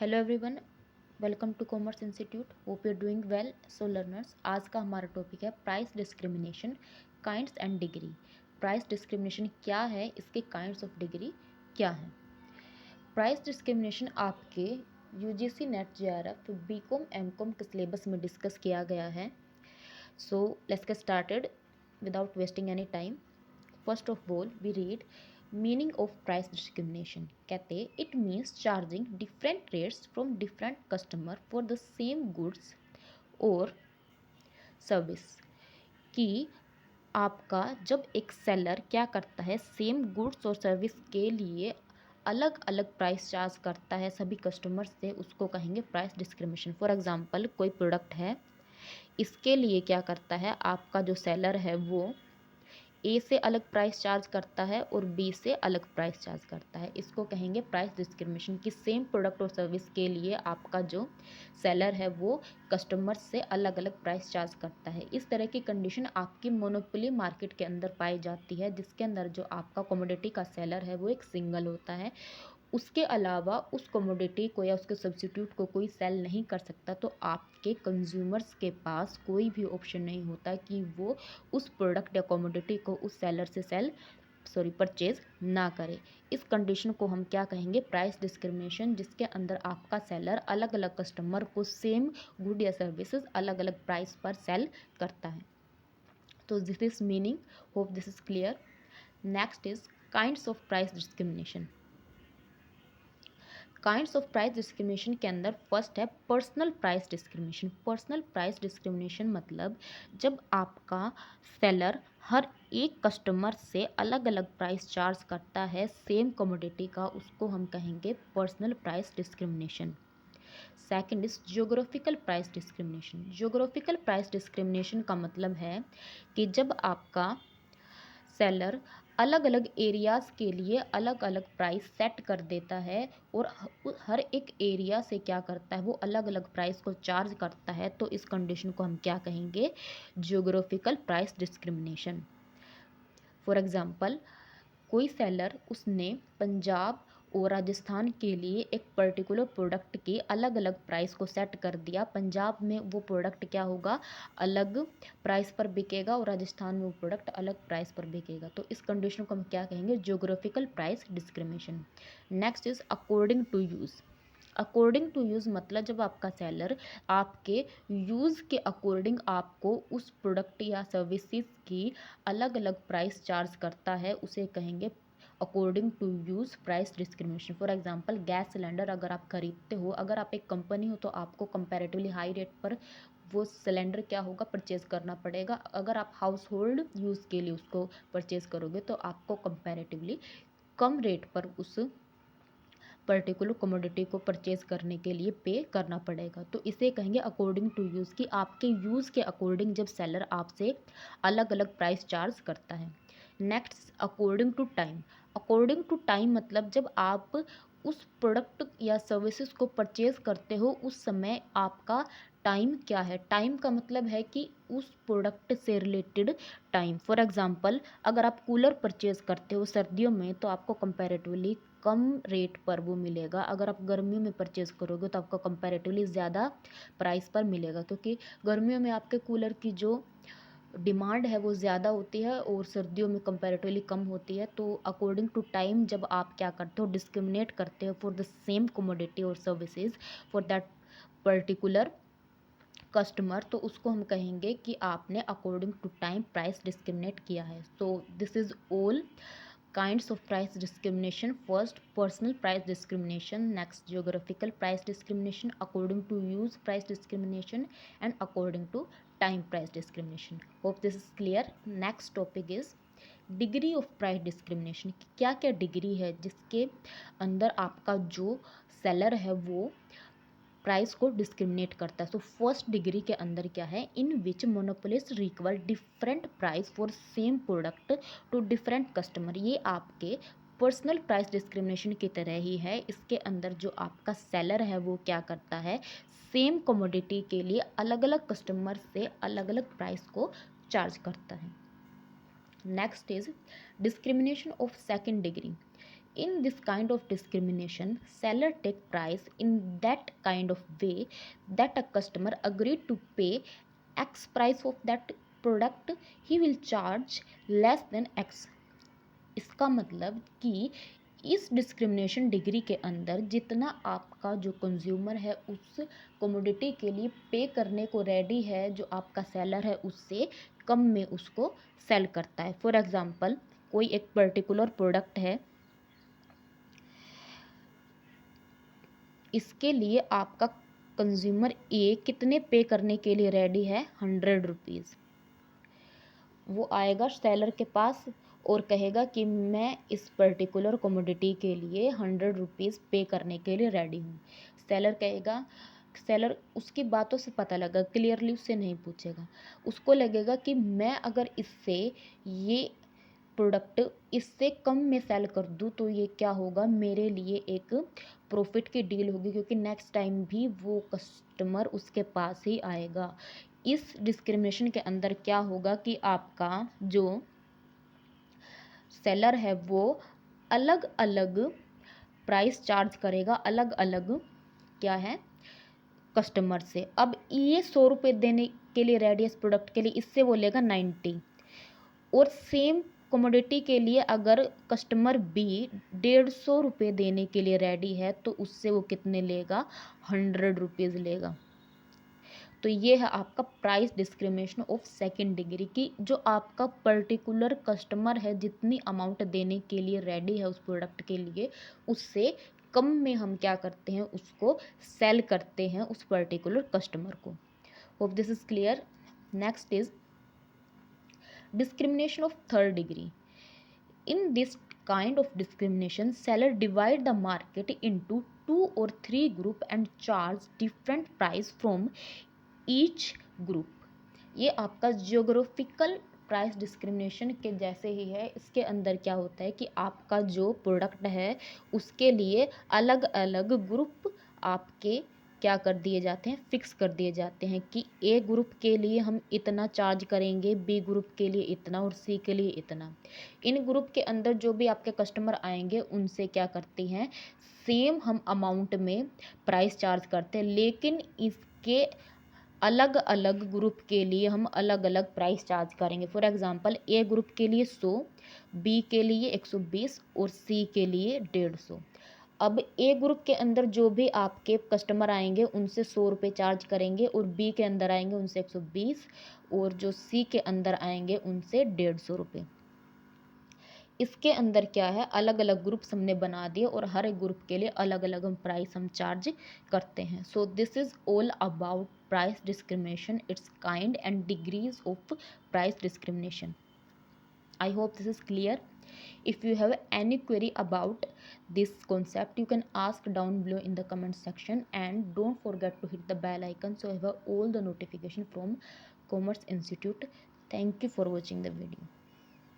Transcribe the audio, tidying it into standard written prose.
Hello everyone, welcome to commerce institute. Hope you doing well. So learners, आज का हमारा topic है price discrimination, kinds and degree. Price discrimination क्या है, इसके काइंड्स ऑफ डिग्री क्या है। प्राइस डिस्क्रिमिनेशन आपके UGC NET JRF BCom MCom के सिलेबस में डिस्कस किया गया है। So let's get started without wasting any time. First of all we read meaning of price discrimination. कहते हैं it means charging different rates from different customer for the same goods और service. कि आपका जब एक सेलर क्या करता है, सेम गुड्स और सर्विस के लिए अलग अलग प्राइस चार्ज करता है सभी कस्टमर से, उसको कहेंगे प्राइस डिस्क्रिमिनेशन। फॉर एग्जांपल, कोई प्रोडक्ट है, इसके लिए क्या करता है, आपका जो सेलर है वो ए से अलग प्राइस चार्ज करता है और बी से अलग प्राइस चार्ज करता है। इसको कहेंगे प्राइस डिस्क्रिमिनेशन। कि सेम प्रोडक्ट और सर्विस के लिए आपका जो सेलर है वो कस्टमर से अलग अलग प्राइस चार्ज करता है। इस तरह की कंडीशन आपकी मोनोपोली मार्केट के अंदर पाई जाती है, जिसके अंदर जो आपका कमोडिटी का सेलर है वो एक सिंगल होता है। उसके अलावा उस कमोडिटी को या उसके सब्सिट्यूट को कोई सेल नहीं कर सकता। तो आपके कंज्यूमर्स के पास कोई भी ऑप्शन नहीं होता कि वो उस प्रोडक्ट या कमोडिटी को उस सेलर से परचेज ना करे। इस कंडीशन को हम क्या कहेंगे, प्राइस डिस्क्रिमिनेशन, जिसके अंदर आपका सेलर अलग अलग कस्टमर को सेम गुड या सर्विसेज अलग अलग प्राइस पर सेल करता है। तो this is meaning, hope this is clear. Next is kinds of price discrimination. Kinds of price discrimination के अंदर फर्स्ट है personal price discrimination. Personal price discrimination मतलब जब आपका सेलर हर एक कस्टमर से अलग अलग प्राइस चार्ज करता है सेम कमोडिटी का, उसको हम कहेंगे personal price discrimination. Second is geographical price discrimination. Geographical price discrimination का मतलब है कि जब आपका सेलर अलग अलग एरियाज़ के लिए अलग अलग प्राइस सेट कर देता है और हर एक एरिया से क्या करता है, वो अलग अलग प्राइस को चार्ज करता है, तो इस कंडीशन को हम क्या कहेंगे, geographical price discrimination. For example, कोई सेलर उसने पंजाब और राजस्थान के लिए एक पर्टिकुलर प्रोडक्ट की अलग अलग प्राइस को सेट कर दिया। पंजाब में वो प्रोडक्ट क्या होगा, अलग प्राइस पर बिकेगा और राजस्थान में वो प्रोडक्ट अलग प्राइस पर बिकेगा। तो इस कंडीशन को हम क्या कहेंगे, geographical price discrimination. Next is according to use. According to use मतलब जब आपका सेलर आपके यूज़ के अकॉर्डिंग आपको उस प्रोडक्ट या सर्विसेज की अलग अलग प्राइस चार्ज करता है, उसे कहेंगे according to use price discrimination. For example, gas cylinder अगर आप खरीदते हो, अगर आप एक कंपनी हो तो आपको कंपैरेटिवली हाई रेट पर वो सिलेंडर क्या होगा, परचेज़ करना पड़ेगा। अगर आप हाउस होल्ड यूज़ के लिए उसको परचेज़ करोगे तो आपको कंपैरेटिवली कम रेट पर उस पर्टिकुलर कमोडिटी को परचेज करने के लिए पे करना पड़ेगा। तो इसे कहेंगे अकॉर्डिंग टू यूज़। कि आपके यूज़ के अकॉर्डिंग जब सेलर आपसे अलग अलग प्राइस चार्ज करता है। Next, according to time. According to time मतलब जब आप उस प्रोडक्ट या सर्विसेज को परचेज करते हो उस समय आपका टाइम क्या है। टाइम का मतलब है कि उस प्रोडक्ट से रिलेटेड टाइम। फॉर एग्जांपल, अगर आप कूलर परचेज करते हो सर्दियों में तो आपको कंपैरेटिवली कम रेट पर वो मिलेगा। अगर आप गर्मियों में परचेज करोगे तो आपको कंपैरेटिवली ज़्यादा प्राइस पर मिलेगा, क्योंकि गर्मियों में आपके कूलर की जो डिमांड है वो ज़्यादा होती है और सर्दियों में कंपैरेटिवली कम होती है। तो अकॉर्डिंग टू टाइम जब आप क्या करते हो, डिस्क्रिमिनेट करते हो फॉर द सेम कमोडिटी और services for that particular customer, तो उसको हम कहेंगे कि आपने according to time price discriminate किया है। So this is all kinds of price discrimination. First, personal price discrimination. Next, geographical price discrimination. According to use price discrimination, and according to time price discrimination. Hope this is clear. Next topic is degree of price discrimination. क्या क्या degree है जिसके अंदर आपका जो seller है वो price को डिस्क्रिमिनेट करता है। सो फर्स्ट डिग्री के अंदर क्या है, in which monopolist require different price for same product to different customer. ये आपके पर्सनल प्राइस डिस्क्रिमिनेशन की तरह ही है। इसके अंदर जो आपका सेलर है वो क्या करता है, सेम कमोडिटी के लिए अलग अलग कस्टमर से अलग अलग प्राइस को चार्ज करता है। Next is discrimination of second degree. In this kind of discrimination, seller take price in that kind of way that a customer agreed to pay X price of that product, he will charge less than X. इसका मतलब कि इस discrimination degree के अंदर जितना आपका जो consumer है उस कमोडिटी के लिए पे करने को रेडी है, जो आपका सेलर है उससे कम में उसको सेल करता है। फॉर एग्जांपल, कोई एक पर्टिकुलर प्रोडक्ट है, इसके लिए आपका कंज्यूमर ए कितने पे करने के लिए रेडी है? 100 रुपीज़। वो आएगा सेलर के पास और कहेगा कि मैं इस पर्टिकुलर कमोडिटी के लिए 100 रुपीज़ पे करने के लिए रेडी हूँ। सेलर उसकी बातों से पता लगा, क्लियरली उससे नहीं पूछेगा, उसको लगेगा कि मैं अगर इससे ये प्रोडक्ट इससे कम में सेल कर दूँ तो ये क्या होगा, मेरे लिए एक प्रॉफिट की डील होगी, क्योंकि नेक्स्ट टाइम भी वो कस्टमर उसके पास ही आएगा। इस डिस्क्रिमिनेशन के अंदर क्या होगा कि आपका जो सेलर है वो अलग अलग प्राइस चार्ज करेगा, अलग अलग क्या है, कस्टमर से। अब ये 100 रुपये देने के लिए रेडी है इस प्रोडक्ट के लिए, इससे वो लेगा 90। और सेम कमोडिटी के लिए अगर कस्टमर बी 150 रुपये देने के लिए रेडी है तो उससे वो कितने लेगा? 100 रुपीज़ लेगा। तो ये है आपका price discrimination of second degree की, जो आपका पर्टिकुलर कस्टमर है जितनी अमाउंट देने के लिए रेडी है उस प्रोडक्ट के लिए, उससे कम में हम क्या करते हैं, उसको सेल करते हैं उस पर्टिकुलर कस्टमर को। Hope this is clear. Next is discrimination of third degree. In this kind of discrimination, seller divide the market into 2 or 3 group and charge different price from each group. ये आपका geographical price discrimination के जैसे ही है। इसके अंदर क्या होता है कि आपका जो प्रोडक्ट है उसके लिए अलग अलग ग्रुप आपके क्या कर दिए जाते हैं, फिक्स कर दिए जाते हैं कि ए ग्रुप के लिए हम इतना चार्ज करेंगे, बी ग्रुप के लिए इतना और सी के लिए इतना। इन ग्रुप के अंदर जो भी आपके कस्टमर आएंगे उनसे क्या करते हैं, सेम हम अमाउंट में प्राइस चार्ज करते हैं, लेकिन इसके अलग अलग ग्रुप के लिए हम अलग अलग प्राइस चार्ज करेंगे। फॉर एग्जांपल, ए ग्रुप के लिए 100, बी के लिए 120 और सी के लिए 150। अब ए ग्रुप के अंदर जो भी आपके कस्टमर आएंगे उनसे 100 रुपये चार्ज करेंगे, और बी के अंदर आएंगे उनसे 120, और जो सी के अंदर आएंगे उनसे 150 रुपये। इसके अंदर क्या है, अलग अलग ग्रुप्स हमने बना दिए और हर एक ग्रुप के लिए अलग अलग हम प्राइस हम चार्ज करते हैं। सो this is all about price discrimination, it's kind and degrees of price discrimination. I hope this is clear. If you have any query about this concept, you can ask down below in the comment section, and don't forget to hit the bell icon so you have all the notification from Commerce Institute. Thank you for watching the video.